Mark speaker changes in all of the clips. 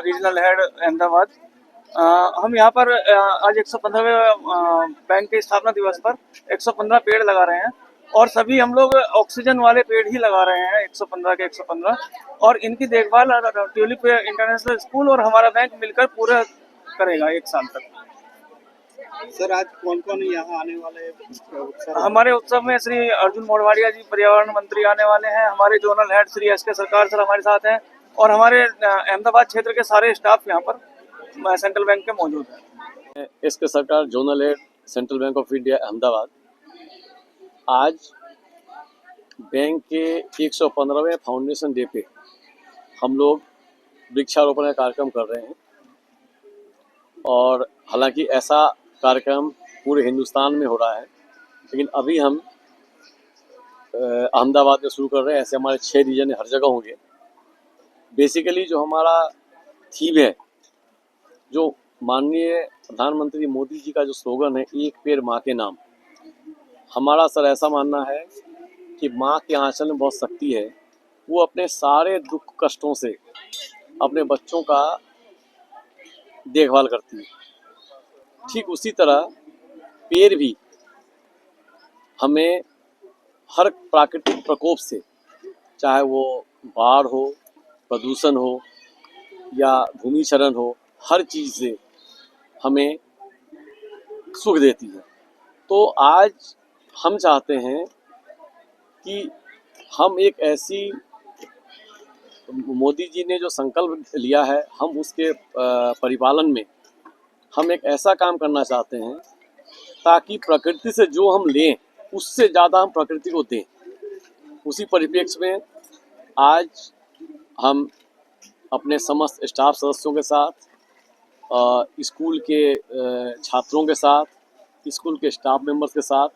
Speaker 1: Regional head Ahmedabad. हम यहाँ पर आज 115वें बैंक के स्थापना दिवस पर 115 पेड़ लगा रहे हैं और सभी हम लोग ऑक्सीजन वाले पेड़ ही लगा रहे हैं, 115 के 115। और इनकी देखभाल ट्यूलिप इंटरनेशनल स्कूल और हमारा बैंक मिलकर पूरा करेगा 1 साल तक।
Speaker 2: सर, आज कौन कौन यहाँ आने वाले हैं?
Speaker 1: हमारे उत्सव में श्री अर्जुन मोढवाडिया जी पर्यावरण मंत्री आने वाले हैं, हमारे जोनल हेड श्री एस के सरकार सर हमारे साथ हैं और हमारे अहमदाबाद क्षेत्र के सारे स्टाफ यहाँ पर सेंट्रल बैंक के मौजूद हैं।
Speaker 3: एस के सरकार zonal head central bank of India Ahmedabad आज बैंक के 115वें फाउंडेशन डे पे हम लोग वृक्षारोपण का कार्यक्रम कर रहे हैं। और हालांकि ऐसा कार्यक्रम पूरे हिंदुस्तान में हो रहा है, लेकिन अभी हम अहमदाबाद में शुरू कर रहे हैं। ऐसे हमारे 6 रीजन हर जगह होंगे। बेसिकली जो हमारा थीम है, जो माननीय प्रधानमंत्री मोदी जी का जो स्लोगन है, एक पेड़ माँ के नाम, हमारा सर ऐसा मानना है कि माँ के आंचल में बहुत शक्ति है। वो अपने सारे दुख कष्टों से अपने बच्चों का देखभाल करती है। ठीक उसी तरह पेड़ भी हमें हर प्राकृतिक प्रकोप से, चाहे वो बाढ़ हो, प्रदूषण हो या भूमिक्षरण हो, हर चीज़ से हमें सुख देती है। तो आज हम चाहते हैं कि हम एक ऐसी, मोदी जी ने जो संकल्प लिया है, हम उसके परिपालन में हम एक ऐसा काम करना चाहते हैं ताकि प्रकृति से जो हम लें उससे ज़्यादा हम प्रकृति को दें। उसी परिप्रेक्ष्य में आज हम अपने समस्त स्टाफ सदस्यों के साथ, स्कूल के छात्रों के साथ, स्कूल के स्टाफ मेंबर्स के साथ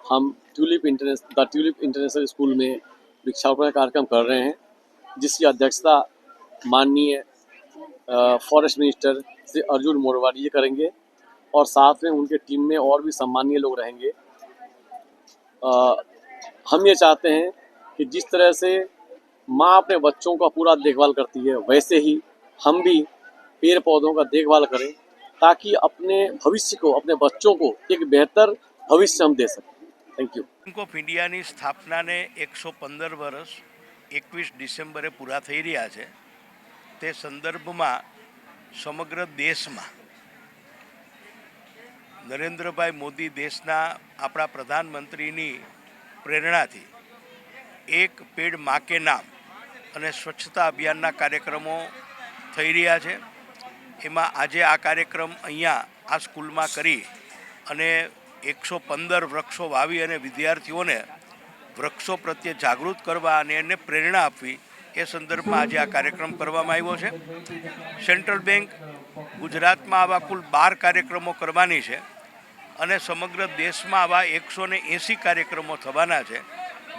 Speaker 3: हम ट्यूलिप इंटरनेशनल स्कूल में वृक्षारोपण कार्यक्रम कर रहे हैं, जिसकी अध्यक्षता माननीय फॉरेस्ट मिनिस्टर श्री अर्जुन मोढवाडिया जी करेंगे और साथ में उनके टीम में और भी सम्मानीय लोग रहेंगे। हम ये चाहते हैं कि जिस तरह से माँ अपने बच्चों का पूरा देखभाल करती है, वैसे ही हम भी पेड़ पौधों का देखभाल करें ताकि अपने भविष्य को, अपने बच्चों को एक बेहतर भविष्य हम दे सकें। Thank you.
Speaker 4: Bank of India की स्थापना ने 115 वर्ष 21 डिसेम्बरे पूरा थई रह्या छे। ते संदर्भ में समग्र देश में नरेन्द्र भाई मोदी देशना अपना प्रधानमंत्री प्रेरणा थी एक पेड़ माँ के नाम अने स्वच्छता अभियान कार्यक्रमों थई रह्या छे। एमां आजे आ कार्यक्रम अहींया आ स्कूल में करी अने 115 वृक्षों वावी अने विद्यार्थीओने वृक्षों प्रत्ये जागृत करवा अने एने प्रेरणा आपवी ए संदर्भ में आज आ कार्यक्रम करवामां आव्यो छे। सेंट्रल बैंक गुजरात में आवा कुल 12 कार्यक्रमों करवानी छे अने समग्र देश में आवा 180 कार्यक्रमों थवाना छे,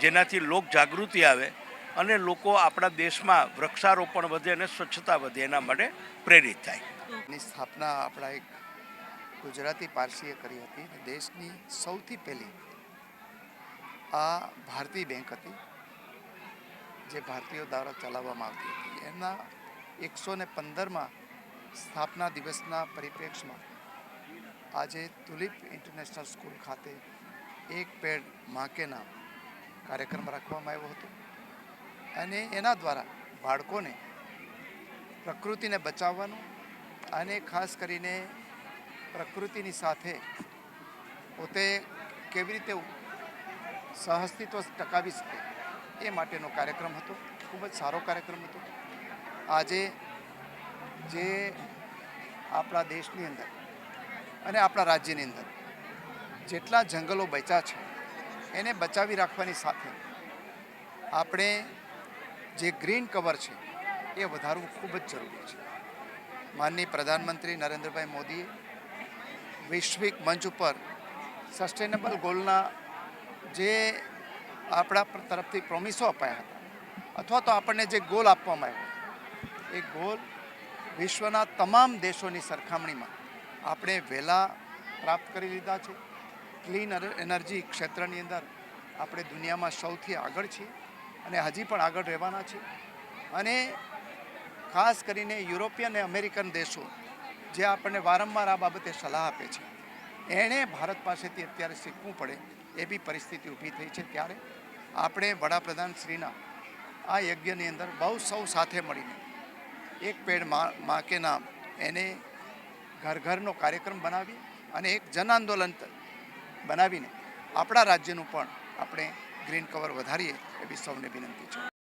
Speaker 4: जेनाथी लोक जागृति आवे अने लोको आपणा देश में वृक्षारोपण वधे अने स्वच्छता वधे एना माटे प्रेरित थाय।
Speaker 5: ની સ્થાપના આપણા એક ગુજરાતી પારસીએ કરી હતી। દેશની સૌથી પહેલી આ ભારતીય બેંક હતી જે ભારતીયો દ્વારા ચલાવવામાં આવતી હતી। એના 115માં સ્થાપના દિવસના પરિપ્રેક્ષમાં આજે તુલિપ ઇન્ટરનેશનલ સ્કૂલ ખાતે એક પેડ માં કે નામ કાર્યક્રમ રાખવામાં આવ્યો હતો અને એના દ્વારા બાળકોને પ્રકૃતિને બચાવવાનું અને ખાસ કરીને પ્રકૃતિની સાથે પોતે કેવી રીતે સહઅસ્તિત્વ ટકાવી શકે એ માટેનો કાર્યક્રમ હતો। ખૂબ જ સારો કાર્યક્રમ હતો। આજે જે આપણા દેશની અંદર અને આપણા રાજ્યની અંદર જેટલા જંગલો બચ્યા છે એને બચાવી રાખવાની સાથે આપણે જે ગ્રીન કવર છે એ વધારવું ખૂબ જ જરૂરી છે। माननीय प्रधानमंत्री नरेंद्र भाई मोदी वैश्विक मंच पर सस्टेनेबल गोलना जे अपना तरफथी प्रोमिसो अपाया था अथवा तो आपने जे गोल आपवामां आव्यो ए गोल विश्वना तमाम देशों की सरखामणी में आपणे वहेला प्राप्त करी लीधा छे। क्लीन एनर्जी क्षेत्रनी अंदर आपणे दुनिया में सौथी आगळ छीए अने हजी पण आगळ रहेवाना छे। अने ખાસ કરીને યુરોપિયન અને અમેરિકન દેશો જે આપણને વારંવાર આ બાબતે સલાહ આપે છે, એણે ભારત પાસેથી અત્યારે શીખવું પડે એવી પરિસ્થિતિ ઊભી થઈ છે. ત્યારે આપણે વડાપ્રધાન શ્રીના આ યજ્ઞની અંદર બહુ સૌ સાથે મળીને એક પેડ માં કે નામ એને ઘર ઘરનો કાર્યક્રમ બનાવી અને એક જન આંદોલન બનાવીને આપણા રાજ્યનું પણ આપણે ગ્રીન કવર વધારીએ એવી સૌને વિનંતી છે.